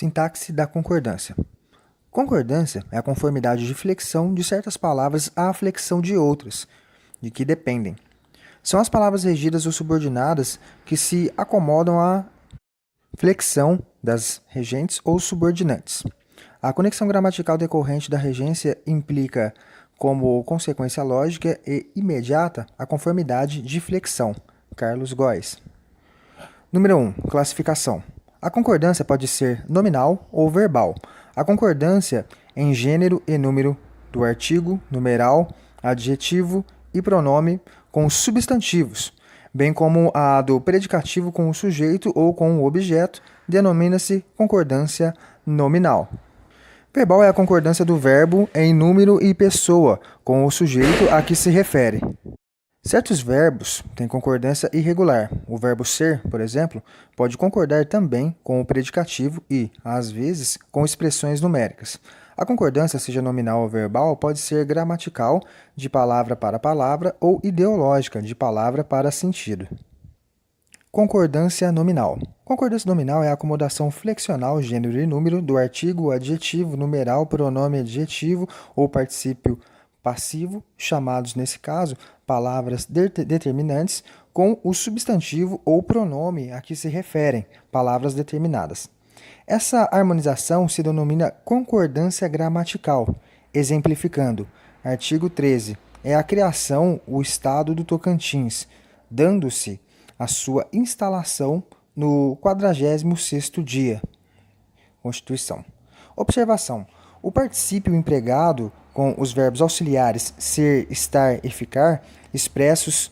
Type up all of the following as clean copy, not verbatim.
Sintaxe da concordância. Concordância é a conformidade de flexão de certas palavras à flexão de outras, de que dependem. São as palavras regidas ou subordinadas que se acomodam à flexão das regentes ou subordinantes. A conexão gramatical decorrente da regência implica, como consequência lógica e imediata, a conformidade de flexão. Carlos Góes. Número 1. Classificação. A concordância pode ser nominal ou verbal. A concordância em gênero e número do artigo, numeral, adjetivo e pronome com os substantivos, bem como a do predicativo com o sujeito ou com o objeto, denomina-se concordância nominal. Verbal é a concordância do verbo em número e pessoa com o sujeito a que se refere. Certos verbos têm concordância irregular. O verbo ser, por exemplo, pode concordar também com o predicativo e, às vezes, com expressões numéricas. A concordância, seja nominal ou verbal, pode ser gramatical, de palavra para palavra, ou ideológica, de palavra para sentido. Concordância nominal. Concordância nominal é a acomodação flexional, gênero e número, do artigo, adjetivo, numeral, pronome adjetivo ou particípio passivo, chamados, nesse caso, palavras determinantes, com o substantivo ou pronome a que se referem, palavras determinadas. Essa harmonização se denomina concordância gramatical, exemplificando. Artigo 13. É a criação, o estado do Tocantins, dando-se a sua instalação no 46º dia. Constituição. Observação. O particípio empregado com os verbos auxiliares ser, estar e ficar, expressos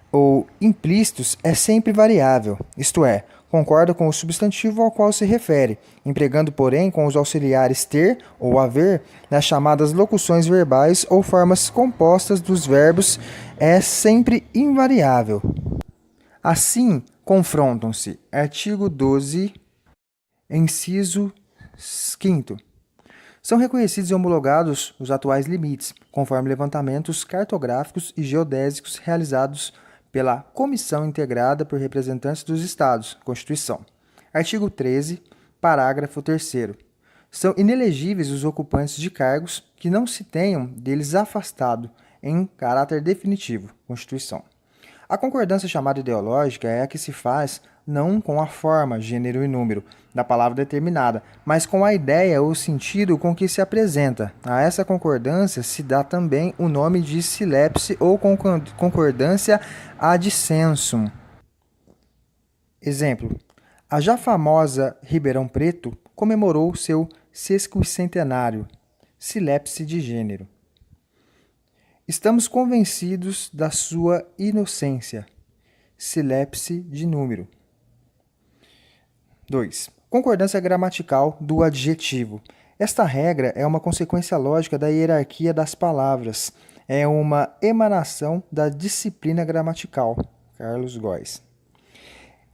ou implícitos, é sempre variável, isto é, concorda com o substantivo ao qual se refere, empregando, porém, com os auxiliares ter ou haver, nas chamadas locuções verbais ou formas compostas dos verbos, é sempre invariável. Assim, confrontam-se artigo 12, inciso 5º. São reconhecidos e homologados os atuais limites, conforme levantamentos cartográficos e geodésicos realizados pela Comissão integrada por representantes dos Estados, Constituição. Artigo 13, parágrafo 3º. São inelegíveis os ocupantes de cargos que não se tenham deles afastado em caráter definitivo, Constituição. A concordância chamada ideológica é a que se faz não com a forma, gênero e número da palavra determinada, mas com a ideia ou sentido com que se apresenta. A essa concordância se dá também o nome de silepse ou concordância ad sensum. Exemplo: a já famosa Ribeirão Preto comemorou seu sesquicentenário, silepse de gênero. Estamos convencidos da sua inocência, silepse de número. 2. Concordância gramatical do adjetivo. Esta regra é uma consequência lógica da hierarquia das palavras. É uma emanação da disciplina gramatical. Carlos Góes.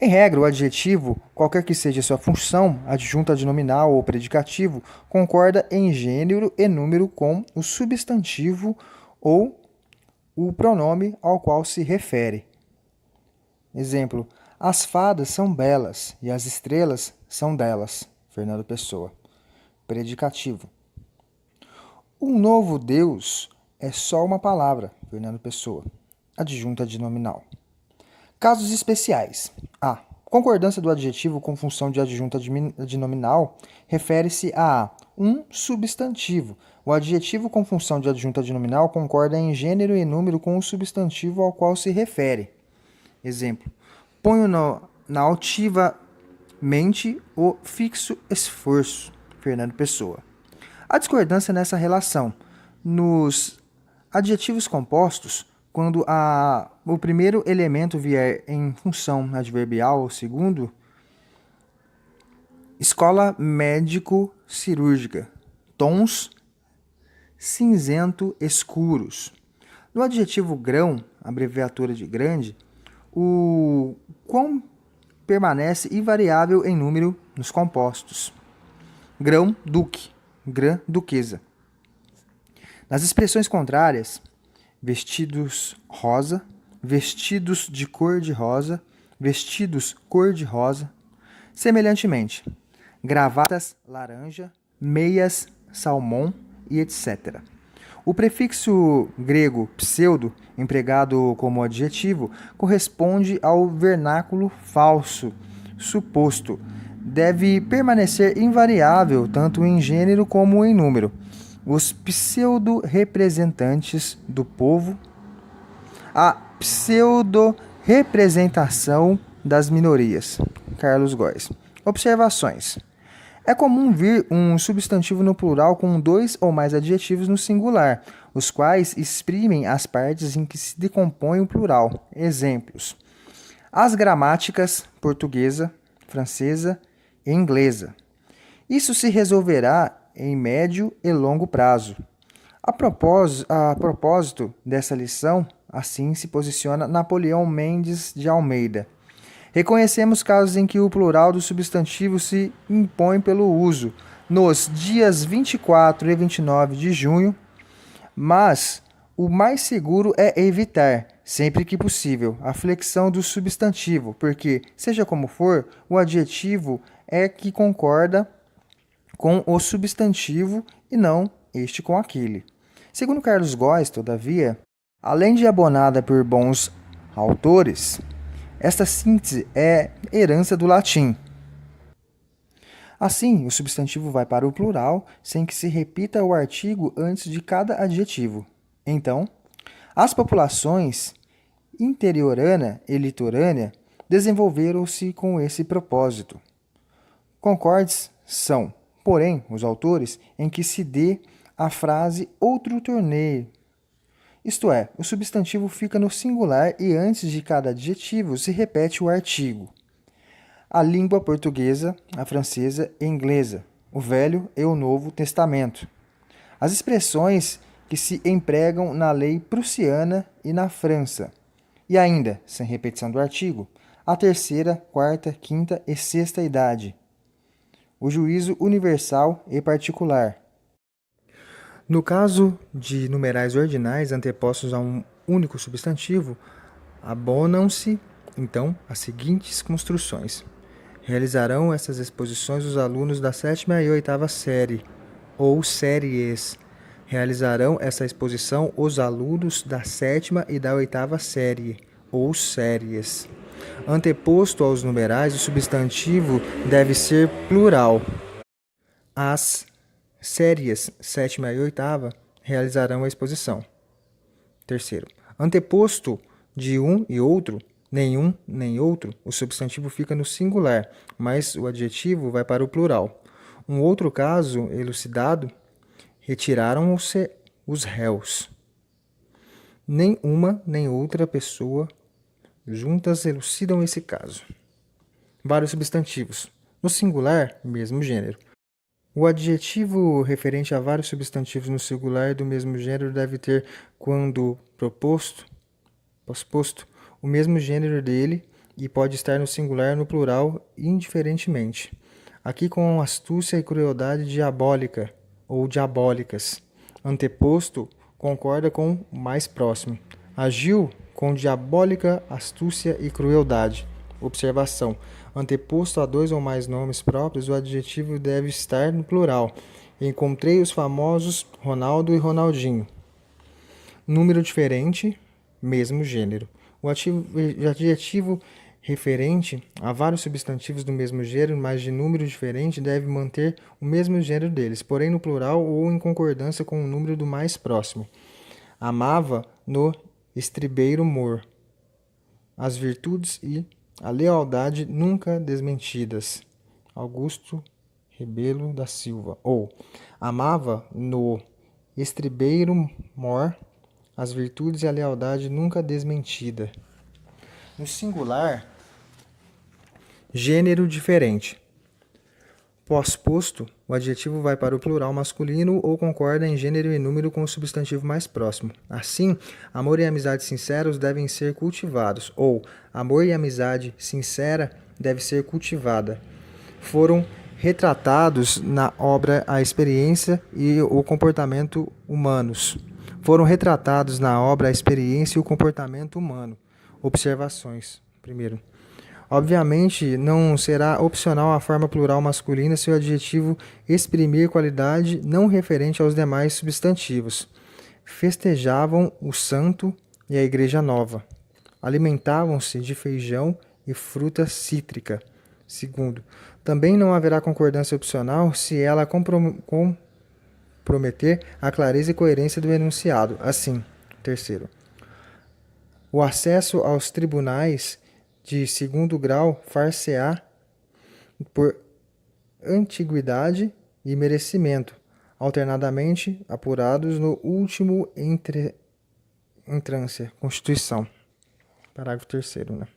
Em regra, o adjetivo, qualquer que seja sua função, adjunta de nominal ou predicativo, concorda em gênero e número com o substantivo ou o pronome ao qual se refere. Exemplo: as fadas são belas e as estrelas são delas. Fernando Pessoa. Predicativo. Um novo Deus é só uma palavra. Fernando Pessoa. Adjunta de nominal. Casos especiais. A. Concordância do adjetivo com função de adjunta de nominal refere-se a um substantivo. O adjetivo com função de adjunta de nominal concorda em gênero e número com o substantivo ao qual se refere. Exemplo: ponho na altiva mente o fixo esforço. Fernando Pessoa. A discordância nessa relação. Nos adjetivos compostos, quando o primeiro elemento vier em função adverbial, o segundo, escola médico-cirúrgica, tons cinzento escuros. No adjetivo grão, abreviatura de grande, o quão permanece invariável em número nos compostos. Grão, duque, grã, duquesa. Nas expressões contrárias, vestidos rosa, vestidos de cor de rosa, vestidos cor de rosa. Semelhantemente, gravatas laranja, meias salmão e etc. O prefixo grego pseudo, empregado como adjetivo, corresponde ao vernáculo falso, suposto. Deve permanecer invariável tanto em gênero como em número. Os pseudo-representantes do povo, a pseudo-representação das minorias. Carlos Góes. Observações. É comum vir um substantivo no plural com 2 ou mais adjetivos no singular, os quais exprimem as partes em que se decompõe o plural. Exemplos: as gramáticas portuguesa, francesa e inglesa. Isso se resolverá em médio e longo prazo. A propósito dessa lição, assim se posiciona Napoleão Mendes de Almeida. Reconhecemos casos em que o plural do substantivo se impõe pelo uso nos dias 24 e 29 de junho, mas o mais seguro é evitar, sempre que possível, a flexão do substantivo, porque, seja como for, o adjetivo é que concorda com o substantivo e não este com aquele. Segundo Carlos Góes, todavia, além de abonada por bons autores, esta síntese é herança do latim. Assim, o substantivo vai para o plural sem que se repita o artigo antes de cada adjetivo. Então, as populações interiorana e litorânea desenvolveram-se com esse propósito. Concordes são, porém, os autores em que se dê a frase outro torneio. Isto é, o substantivo fica no singular e antes de cada adjetivo se repete o artigo. A língua portuguesa, a francesa e inglesa, o Velho e o Novo Testamento. As expressões que se empregam na lei prussiana e na França. E ainda, sem repetição do artigo, a terceira, quarta, quinta e sexta idade. O juízo universal e particular. No caso de numerais ordinais antepostos a um único substantivo, abonam-se, então, as seguintes construções. Realizarão essas exposições os alunos da 7ª e 8ª série, ou séries. Realizarão essa exposição os alunos da 7ª e da 8ª série, ou séries. Anteposto aos numerais, o substantivo deve ser plural. As séries 7ª e 8ª realizarão a exposição. Terceiro, anteposto de um e outro, nenhum nem outro, o substantivo fica no singular, mas o adjetivo vai para o plural. Um outro caso elucidado, retiraram-se os réus. Nem uma nem outra pessoa juntas elucidam esse caso. Vários substantivos. No singular, mesmo gênero. O adjetivo referente a vários substantivos no singular do mesmo gênero deve ter, quando posposto, o mesmo gênero dele e pode estar no singular no plural indiferentemente. Aqui com astúcia e crueldade diabólica ou diabólicas. Anteposto concorda com o mais próximo. Agiu com diabólica astúcia e crueldade. Observação. Anteposto a 2 ou mais nomes próprios, o adjetivo deve estar no plural. Encontrei os famosos Ronaldo e Ronaldinho. Número diferente, mesmo gênero. O adjetivo referente a vários substantivos do mesmo gênero, mas de número diferente, deve manter o mesmo gênero deles, porém no plural ou em concordância com o número do mais próximo. Amava no estribeiro mor. As virtudes e a lealdade nunca desmentidas. Augusto Rebelo da Silva. Ou, amava no estribeiro mor as virtudes e a lealdade nunca desmentida. No singular, gênero diferente. Pós-posto, o adjetivo vai para o plural masculino ou concorda em gênero e número com o substantivo mais próximo. Assim, amor e amizade sinceros devem ser cultivados, ou amor e amizade sincera deve ser cultivada. Foram retratados na obra a experiência e o comportamento humanos. Foram retratados na obra a experiência e o comportamento humano. Observações. Primeiro, Obviamente, não será opcional a forma plural masculina se o adjetivo exprimir qualidade não referente aos demais substantivos. Festejavam o santo e a igreja nova. Alimentavam-se de feijão e fruta cítrica. Segundo, também não haverá concordância opcional se ela comprometer a clareza e coerência do enunciado. Assim, terceiro, o acesso aos tribunais de segundo grau far-se-á por antiguidade e merecimento, alternadamente apurados no último entrância, Constituição. Parágrafo 3º, né?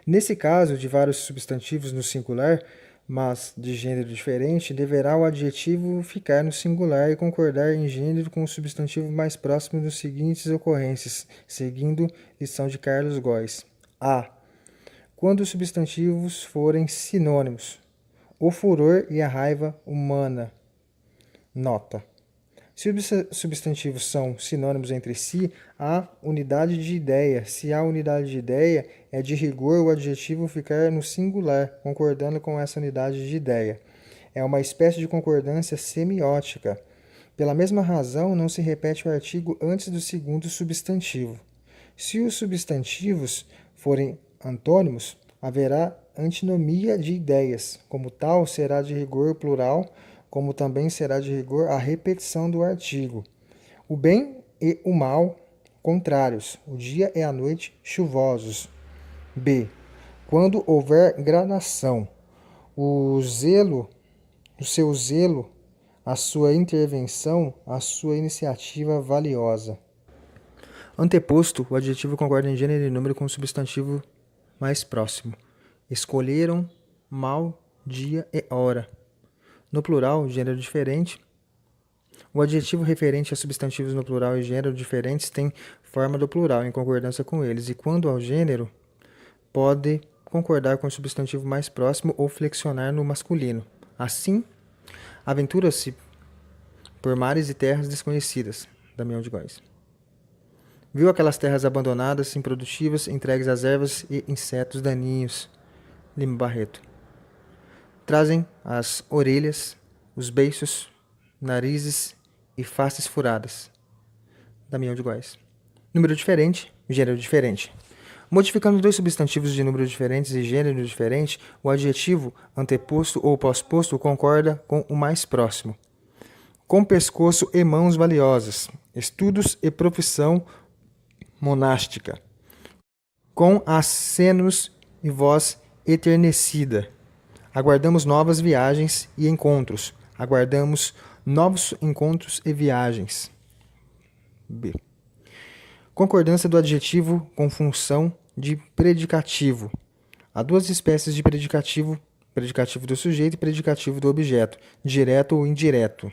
Nesse caso de vários substantivos no singular, mas de gênero diferente, deverá o adjetivo ficar no singular e concordar em gênero com o substantivo mais próximo das seguintes ocorrências, seguindo lição de Carlos Góes. A. Quando os substantivos forem sinônimos. O furor e a raiva humana. Nota. Se os substantivos são sinônimos entre si, há unidade de ideia. Se há unidade de ideia, é de rigor o adjetivo ficar no singular, concordando com essa unidade de ideia. É uma espécie de concordância semiótica. Pela mesma razão, não se repete o artigo antes do segundo substantivo. Se os substantivos forem antônimos, haverá antinomia de ideias. Como tal, será de rigor plural, como também será de rigor a repetição do artigo. O bem e o mal, contrários. O dia e a noite, chuvosos. B. Quando houver gradação, o seu zelo, a sua intervenção, a sua iniciativa valiosa. Anteposto, o adjetivo concorda em gênero e número com o substantivo mais próximo. Escolheram mal, dia e hora. No plural, gênero diferente. O adjetivo referente a substantivos no plural e gênero diferentes tem forma do plural, em concordância com eles, e quando ao gênero, pode concordar com o substantivo mais próximo ou flexionar no masculino. Assim, aventura-se por mares e terras desconhecidas. Damião de Góes. Viu aquelas terras abandonadas, improdutivas, entregues às ervas e insetos daninhos. Lima Barreto. Trazem as orelhas, os beiços, narizes e faces furadas. Damião de Góes. Número diferente, gênero diferente. Modificando dois substantivos de número diferentes e gênero diferente, o adjetivo anteposto ou pós-posto concorda com o mais próximo. Com pescoço e mãos valiosas, estudos e profissão monástica. Com acenos e voz eternecida. Aguardamos novas viagens e encontros. Aguardamos novos encontros e viagens. B. Concordância do adjetivo com função de predicativo. Há duas espécies de predicativo: predicativo do sujeito e predicativo do objeto, direto ou indireto.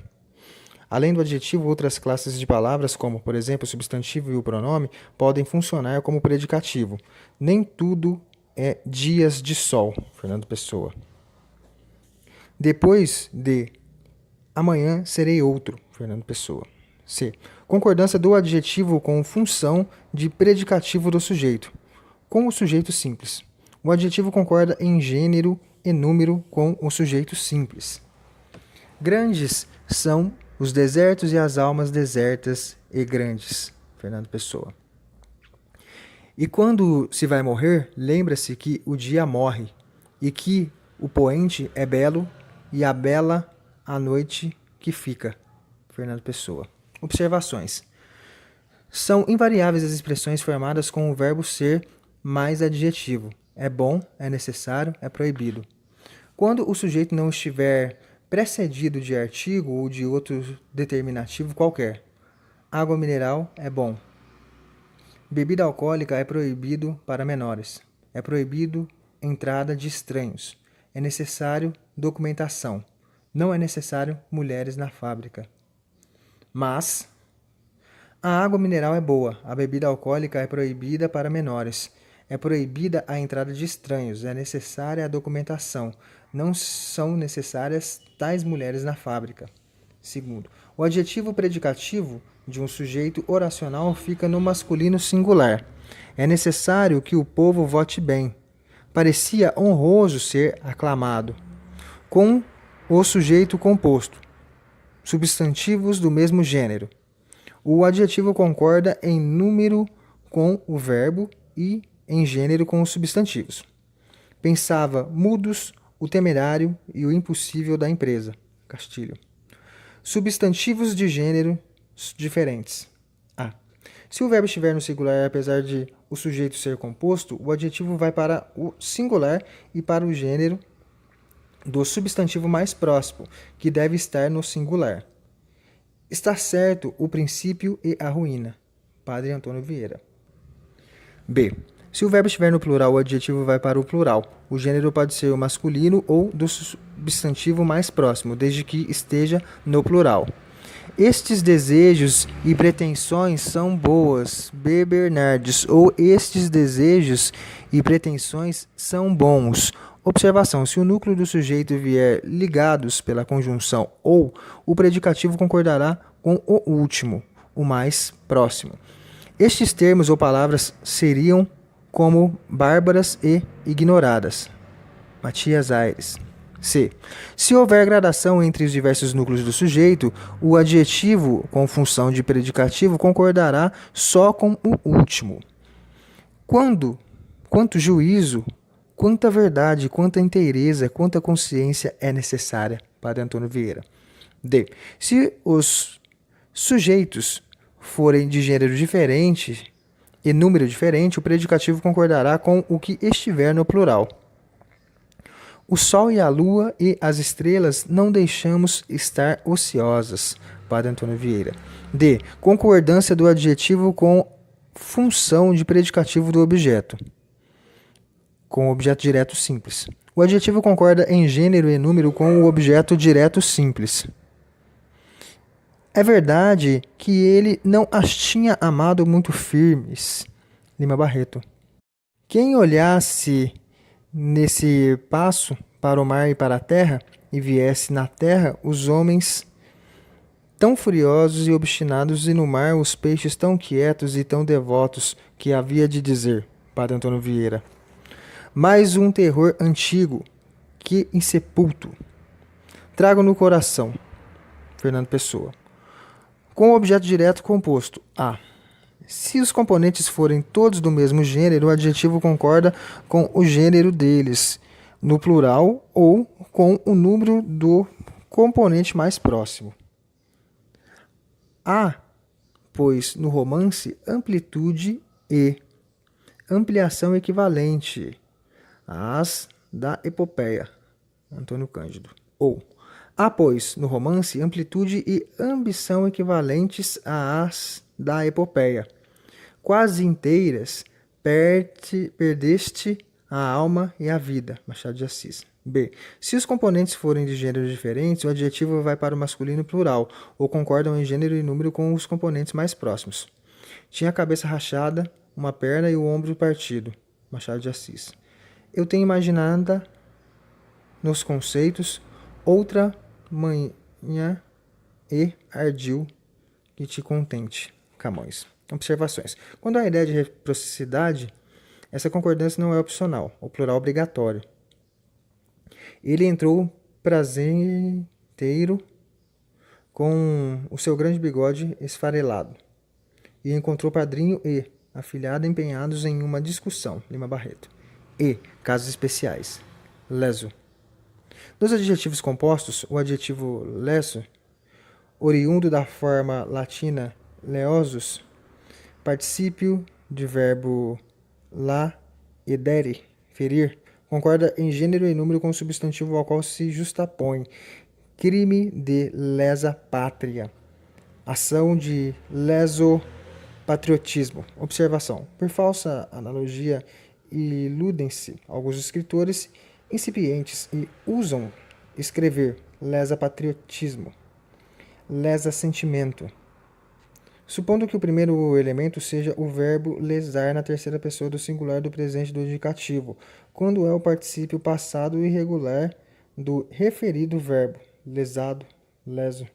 Além do adjetivo, outras classes de palavras, como, por exemplo, o substantivo e o pronome, podem funcionar como predicativo. Nem tudo é dias de sol. Fernando Pessoa. Depois de amanhã serei outro. Fernando Pessoa. C. Concordância do adjetivo com função de predicativo do sujeito. Com o sujeito simples. O adjetivo concorda em gênero e número com o sujeito simples. Grandes são os desertos e as almas desertas e grandes. Fernando Pessoa. E quando se vai morrer, lembra-se que o dia morre, e que o poente é belo, e a bela a noite que fica. Fernando Pessoa. Observações. São invariáveis as expressões formadas com o verbo ser mais adjetivo. É bom, é necessário, é proibido. Quando o sujeito não estiver precedido de artigo ou de outro determinativo qualquer. Água mineral é bom. Bebida alcoólica é proibido para menores. É proibido entrada de estranhos. É necessário documentação. Não é necessário mulheres na fábrica. Mas a água mineral é boa. A bebida alcoólica é proibida para menores. É proibida a entrada de estranhos. É necessária a documentação. Não são necessárias tais mulheres na fábrica. Segundo, o adjetivo predicativo de um sujeito oracional fica no masculino singular. É necessário que o povo vote bem. parecia honroso ser aclamado, com o sujeito composto, substantivos do mesmo gênero. O adjetivo concorda em número com o verbo e em gênero com os substantivos. Pensava mudos o temerário e o impossível da empresa. Castilho. Substantivos de gênero diferentes. A. Se o verbo estiver no singular, apesar de o sujeito ser composto, o adjetivo vai para o singular e para o gênero do substantivo mais próximo, que deve estar no singular. Está certo o princípio e a ruína. Padre Antônio Vieira. B. Se o verbo estiver no plural, o adjetivo vai para o plural. O gênero pode ser o masculino ou do substantivo mais próximo, desde que esteja no plural. Estes desejos e pretensões são boas, B. Bernardes, ou estes desejos e pretensões são bons. Observação: se o núcleo do sujeito vier ligados pela conjunção ou, o predicativo concordará com o último, o mais próximo. Estes termos ou palavras seriam como bárbaras e ignoradas. Matias Aires. C. Se houver gradação entre os diversos núcleos do sujeito, o adjetivo com função de predicativo concordará só com o último. Quanto juízo, quanta verdade, quanta inteireza, quanta consciência é necessária. Padre Antônio Vieira. D. Se os sujeitos forem de gênero diferente e número diferente, o predicativo concordará com o que estiver no plural. O sol e a lua e as estrelas não deixamos estar ociosas. Padre Antônio Vieira. D. Concordância do adjetivo com função de predicativo do objeto, com o objeto direto simples. O adjetivo concorda em gênero e número com o objeto direto simples. É verdade que ele não as tinha amado muito firmes. Lima Barreto. Quem olhasse nesse passo para o mar e para a terra, e viesse na terra os homens tão furiosos e obstinados, e no mar os peixes tão quietos e tão devotos, que havia de dizer. Padre Antônio Vieira. Mais um terror antigo, que insepulto. Trago no coração. Fernando Pessoa. Com o objeto direto composto. A. Se os componentes forem todos do mesmo gênero, o adjetivo concorda com o gênero deles, no plural ou com o número do componente mais próximo. Há, pois, no romance, amplitude e ampliação equivalente às da epopeia. Antônio Cândido. Ou, há, pois, no romance, amplitude e ambição equivalentes às da epopeia. Quase inteiras, perdeste a alma e a vida. Machado de Assis. B. Se os componentes forem de gêneros diferentes, o adjetivo vai para o masculino plural, ou concordam em gênero e número com os componentes mais próximos. Tinha a cabeça rachada, uma perna e o ombro partido. Machado de Assis. Eu tenho imaginada nos conceitos outra manhã e ardil que te contente. Camões. Observações. Quando há ideia de reciprocidade, essa concordância não é opcional, o plural obrigatório. Ele entrou prazenteiro com o seu grande bigode esfarelado e encontrou padrinho e afilhada empenhados em uma discussão. Lima Barreto. E. Casos especiais. Leso. Nos adjetivos compostos, o adjetivo leso, oriundo da forma latina leosus, particípio de verbo laedere, ferir, concorda em gênero e número com o substantivo ao qual se justapõe. Crime de lesa pátria. Ação de lesopatriotismo. Observação. Por falsa analogia, iludem-se alguns escritores incipientes e usam escrever lesa patriotismo, lesa sentimento, supondo que o primeiro elemento seja o verbo lesar na terceira pessoa do singular do presente do indicativo, quando é o particípio passado irregular do referido verbo, lesado, leso.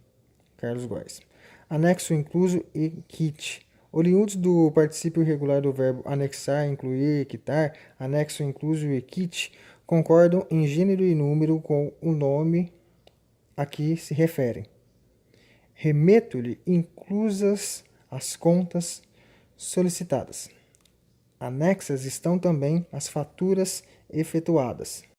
Carlos Góes. Anexo incluso e kit. Oriundos do particípio irregular do verbo anexar, incluir, quitar, anexo, incluso e quite, concordam em gênero e número com o nome a que se referem. Remeto-lhe inclusas as contas solicitadas. Anexas estão também as faturas efetuadas.